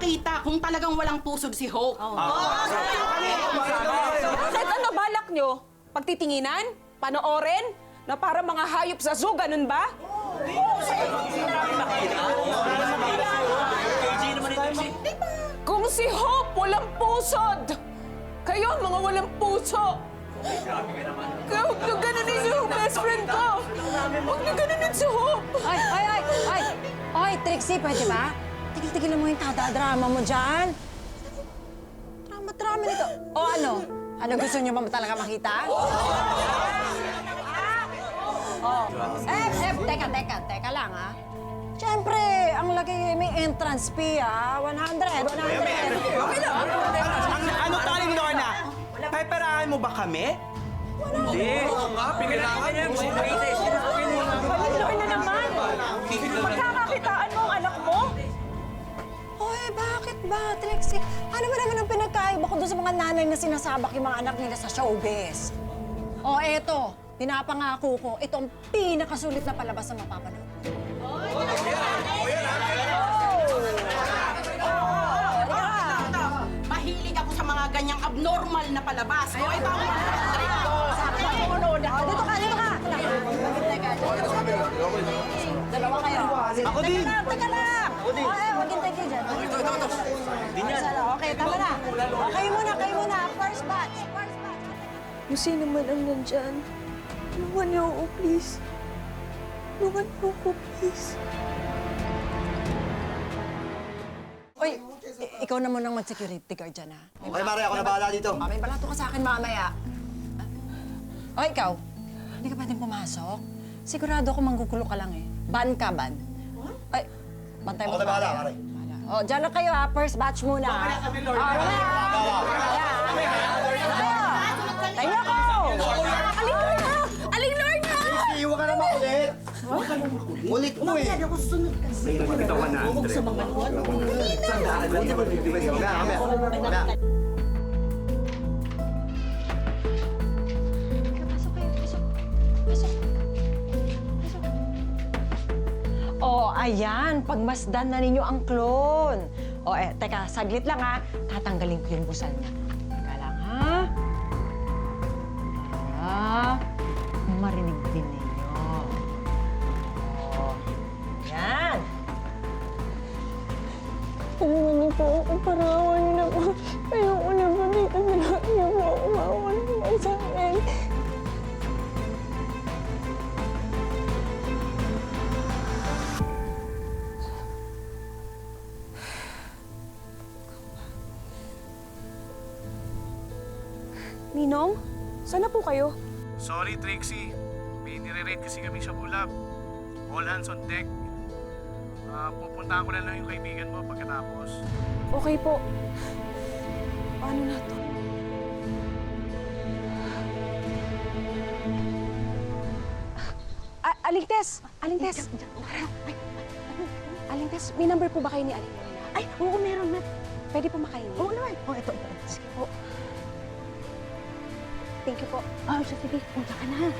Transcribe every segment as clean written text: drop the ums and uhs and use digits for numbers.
makita kung talagang walang pusod si Hope. Bakit ano balak nyo? Pagtitinginan? Panoorin? Na para mga hayop sa zoo, ganun ba? Kung si Hope walang pusod, kayo mga walang puso. Kaya huwag nyo ganunin yung best friend ko. Huwag nyo ganunin si Hope. Ay, Trixie, pwede ba? Tigil-tigilan mo yung drama mo dyan. Drama nito. O ano? Ano gusto niyo ba talaga makita? Teka lang, ha? Siyempre, ang lagi may entrance fee, ha? 100. Okay lang. Ano taling Lorna? Peperahan mo ba kami? Hindi. Pinailangan yan. Paliloy na naman. Magkakakitaan mo ang anak mo? Hoy, bakit ba, Trixie? Ano ba naman ang pinagkaiba ko doon sa mga nanay na sinasabak yung mga anak nila sa showbiz? O, eto. Pinapangako ko, ito ang pinakasulit na palabas na mapapanood. Mahilig ako sa mga ganyang abnormal na palabas. O, ito ang mga trip ko. Dito ka! Dalawa kayo. Ako din. Teka lang! Huwag hintay kayo dyan. Okay, tama na. Kayo muna. First batch. Kung sino man ang nandyan, tulungan niyo ako, please. Tulungan niyo ako, please. Oy, ikaw na munang mag-security guard dyan, ha? Okay, Mare, ako na bahala dito. May balato ka sa akin mamaya. O, ikaw, hindi ka pwedeng pumasok. Sigurado ako manggugulo ka lang, eh. Ban ka, ban. Ay, bantay mo. Ako na bahala, Mare. O, dyan lang kayo, ha? First batch muna, ha? Tayo ako! Aling Lorna! Iiwan ka naman ulit. Ulit mo eh. Ito ka na, Andre. Mamaya. Oh, ayan. Pagmasdan na ninyo ang clone. O, teka, saglit lang, ha? Tatanggalin ko yung busal niya. Teka lang, ha? Marinig din ninyo. Oh, yan. Tulungan niyo po ako, parawan niyo na po. Ayoko na po dito. Tulungan niyo po ako, maawan niyo po sa akin. Ninong, saan na po kayo? Sorry, Trixie. May nire-raid kasi kami sa Bulab. All hands on deck. Pupuntahan ko na lang yung kaibigan mo pagkatapos. Okay po. Paano na to? Aling Tess! Aling Tess! Aling Tess, may number po ba kayo ni Aling Lorna? Ay, oo, meron na. Pwede po makainin? Oo naman. Oo, ito. Sige po. Thank you po. Sige, punta ka na.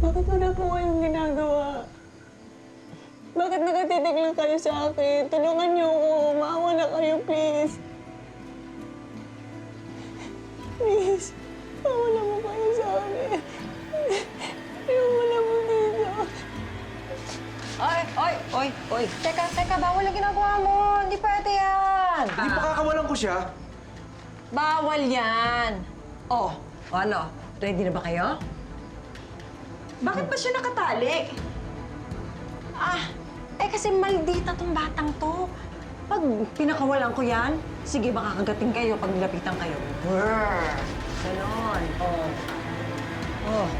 Bakit wala po kayong ginagawa? Bakit nakatitig lang kayo sa akin? Tulungan niyo ako. Maawa na kayo, please. Please. Maawa na mo kayo sa akin. Ayaw na mo dito. Oy. Teka, bawal ang ginagawa mo. Hindi pwede yan. Hindi pa kakawalan ko siya. Bawal yan. Oh, ano? Ready na ba kayo? Bakit ba siya nakatali? Kasi maldita tong batang to. Pag pinakawalan ko yan, sige, makakagating kayo pag nilapitan kayo. Brrr! Ganon. Oh.